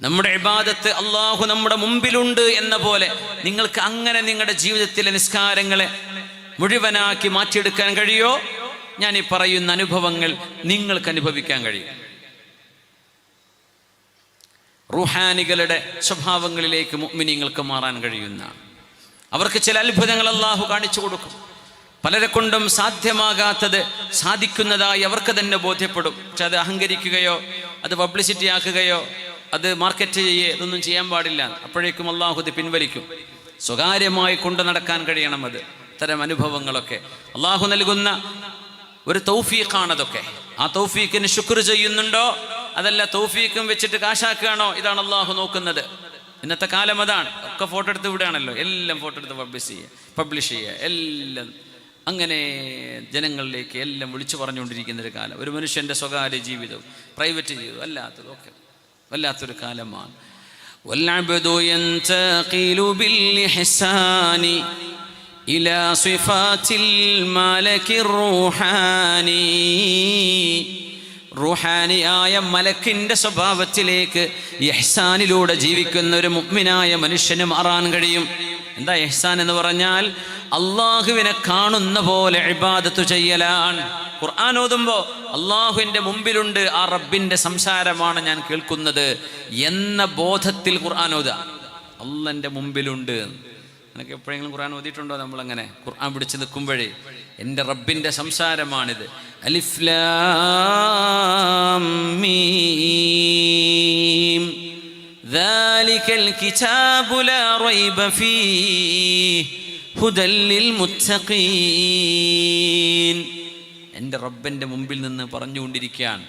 നമ്മുടെ ഇബാദത്ത് അള്ളാഹു നമ്മുടെ മുമ്പിലുണ്ട് എന്ന പോലെ നിങ്ങൾക്ക് അങ്ങനെ നിങ്ങളുടെ ജീവിതത്തിലെ നിസ്കാരങ്ങളെ മുഴുവനാക്കി മാറ്റിയെടുക്കാൻ കഴിയോ? ഞാൻ ഈ പറയുന്ന അനുഭവങ്ങൾ നിങ്ങൾക്ക് അനുഭവിക്കാൻ കഴിയും. റൂഹാനികളുടെ സ്വഭാവങ്ങളിലേക്ക് മുഅ്മിനീങ്ങൾക്ക് മാറാൻ കഴിയുന്ന, അവർക്ക് ചില അത്ഭുതങ്ങൾ അള്ളാഹു കാണിച്ചു കൊടുക്കും. പലരെ കൊണ്ടും സാധ്യമാകാത്തത് സാധിക്കുന്നതായി അവർക്ക് തന്നെ ബോധ്യപ്പെടും. പക്ഷെ അത് അഹങ്കരിക്കുകയോ അത് പബ്ലിസിറ്റി ആക്കുകയോ അത് മാർക്കറ്റ് ഇതൊന്നും ചെയ്യാൻ പാടില്ല. അപ്പോഴേക്കും അള്ളാഹു ഇത് പിൻവലിക്കും. സ്വകാര്യമായി കൊണ്ടു നടക്കാൻ കഴിയണം. അത് ഇത്തരം അനുഭവങ്ങളൊക്കെ അള്ളാഹു നൽകുന്ന ഒരു തൗഫീഖാണതൊക്കെ. ആ തൗഫീഖിന് ശുക്ർ ചെയ്യുന്നുണ്ടോ, അതല്ല തൗഫീഖും വെച്ചിട്ട് കാശാക്കുകയാണോ? ഇതാണ് അള്ളാഹു നോക്കുന്നത്. ഇന്നത്തെ കാലം അതാണ്. ഒക്കെ ഫോട്ടോ എടുത്ത് വിടുകയാണല്ലോ, എല്ലാം ഫോട്ടോ എടുത്ത് പബ്ലിഷ് ചെയ്യുക എല്ലാം അങ്ങനെ ജനങ്ങളിലേക്ക് എല്ലാം വിളിച്ചു പറഞ്ഞുകൊണ്ടിരിക്കുന്നൊരു കാലം. ഒരു മനുഷ്യൻ്റെ സ്വകാര്യ ജീവിതവും പ്രൈവറ്റ് ജീവിതവും അല്ലാത്തതൊക്കെ വല്ലാത്തൊരു കാലമാണ്. വൽഅബ്ദു യന്തഖിലു ബിൽഇഹ്സാനി ഇലാ സിഫാത്തിൽ മാലകിർ റൂഹാനി. റൂഹാനിയായ മലക്കിൻ്റെ സ്വഭാവത്തിലേക്ക് ഇഹ്സാനിലൂടെ ജീവിക്കുന്ന ഒരു മുഅ്മിനായ മനുഷ്യന് മാറാൻ കഴിയും. എന്താ ഇഹ്സാൻ എന്ന് പറഞ്ഞാൽ? അള്ളാഹുവിനെ കാണുന്ന പോലെ ഇബാദത്ത് ചെയ്യലാണ്. ഖുർആൻ ഓതുമ്പോൾ അള്ളാഹുവിൻ്റെ മുമ്പിലുണ്ട്, ആ റബ്ബിൻ്റെ സംസാരമാണ് ഞാൻ കേൾക്കുന്നത് എന്ന ബോധത്തിൽ ഖുർആൻ ഓതുക. അള്ളാൻ്റെ മുമ്പിലുണ്ട്. എനിക്ക് എപ്പോഴെങ്കിലും ഖുർആൻ ഓതിയിട്ടുണ്ടോ? നമ്മളങ്ങനെ ഖുർആൻ പിടിച്ച് നിൽക്കുമ്പോഴേ എൻ്റെ റബ്ബിൻ്റെ സംസാരമാണിത്. അലിഫ് ലാം മീം ദാലികൽ കിതാബു ലാ റൈബ ഫീഹി ഹുദൽ ലിൽ മുത്തഖീൻ. എൻ്റെ റബ്ബൻ്റെ മുമ്പിൽ നിന്ന് പറഞ്ഞുകൊണ്ടിരിക്കുകയാണ്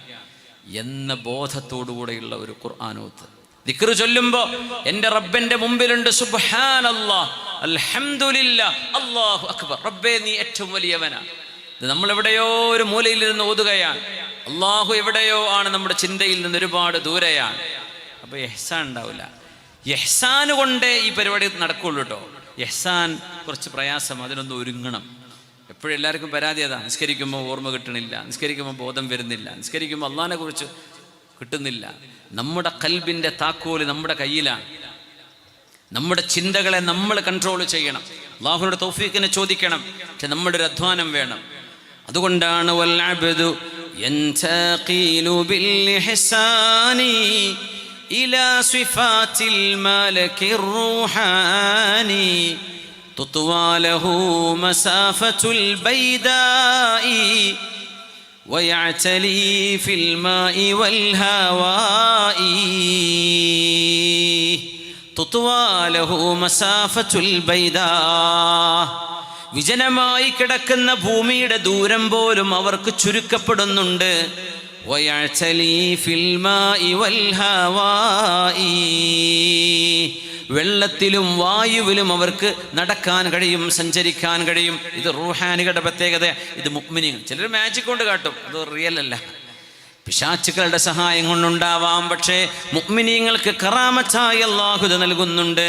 എന്ന ബോധത്തോടുകൂടെയുള്ള ഒരു ഖുർആനോത്ത്. ദിക്ർ ചൊല്ലുമ്പോൾ എൻ്റെ റബ്ബൻ്റെ മുമ്പിലുണ്ട്. സുബ്ഹാനല്ലാഹ്, അൽഹംദുലില്ലാഹ്, അല്ലാഹു അക്ബർ. റബ്ബേ നീ ഏറ്റവും വലിയവനാണ്. ഇത് നമ്മളെവിടെയോ ഒരു മൂലയിൽ നിന്ന് ഓതുകയാണ്. അള്ളാഹു എവിടെയോ ആണ്, നമ്മുടെ ചിന്തയിൽ നിന്ന് ഒരുപാട് ദൂരെയാണ്. അപ്പോൾ ഇഹ്സാൻ ഉണ്ടാവില്ല. ഇഹ്സാൻ കൊണ്ടേ ഈ പരിപാടി നടക്കുള്ളൂ കേട്ടോ. ഇഹ്സാൻ കുറച്ച് പ്രയാസം, അതിനൊന്ന് ഒരുങ്ങണം. എപ്പോഴും എല്ലാവർക്കും പരാതി അതാ, നിസ്കരിക്കുമ്പോൾ ഓർമ്മ കിട്ടണില്ല, നിസ്കരിക്കുമ്പോൾ ബോധം വരുന്നില്ല, നിസ്കരിക്കുമ്പോൾ അള്ളാഹിനെ കുറിച്ച് കിട്ടുന്നില്ല. നമ്മുടെ ഖൽബിൻ്റെ താക്കോല് നമ്മുടെ കയ്യിലാണ്. നമ്മുടെ ചിന്തകളെ നമ്മൾ കൺട്രോൾ ചെയ്യണം. അള്ളാഹുവിന്റെ തൗഫീഖിനെ ചോദിക്കണം. പക്ഷെ നമ്മുടെ ഒരു അധ്വാനം വേണം. അതുകൊണ്ടാണ് വൽ അബ്ദു യന്തഖിലു ബിൽ ഇഹ്സാനി ഇലാ സിഫാത്തിൽ മാലകിർ റൂഹാനി തുത്വാ ലഹു മസാഫത്തുൽ ബൈദാഇ വയഅ്തലി ഫിൽ മാഇ വൽ ഹവാഇ തുത്വാ ലഹു മസാഫത്തുൽ ബൈദാ. വിജനമായി കിടക്കുന്ന ഭൂമിയുടെ ദൂരം പോലും അവർക്ക് ചുരുക്കപ്പെടുന്നുണ്ട്. വയഅ്തലി ഫിൽ മാഇ വൽ ഹവാഇ, വെള്ളത്തിലും വായുവിലും അവർക്ക് നടക്കാൻ കഴിയും, സഞ്ചരിക്കാൻ കഴിയും. ഇത് റൂഹാനികളുടെ പ്രത്യേകത. ഇത് മുഅ്മിനീങ്ങൾ. ചിലർ മാജിക് കൊണ്ട് കാട്ടും, അത് റിയൽ അല്ല. പിശാചുക്കളുടെ സഹായം കൊണ്ടുണ്ടാവാം. പക്ഷേ മുഅ്മിനീങ്ങൾക്ക് കറാമത്തായി അല്ലാഹു ഇത് നൽകുന്നുണ്ട്.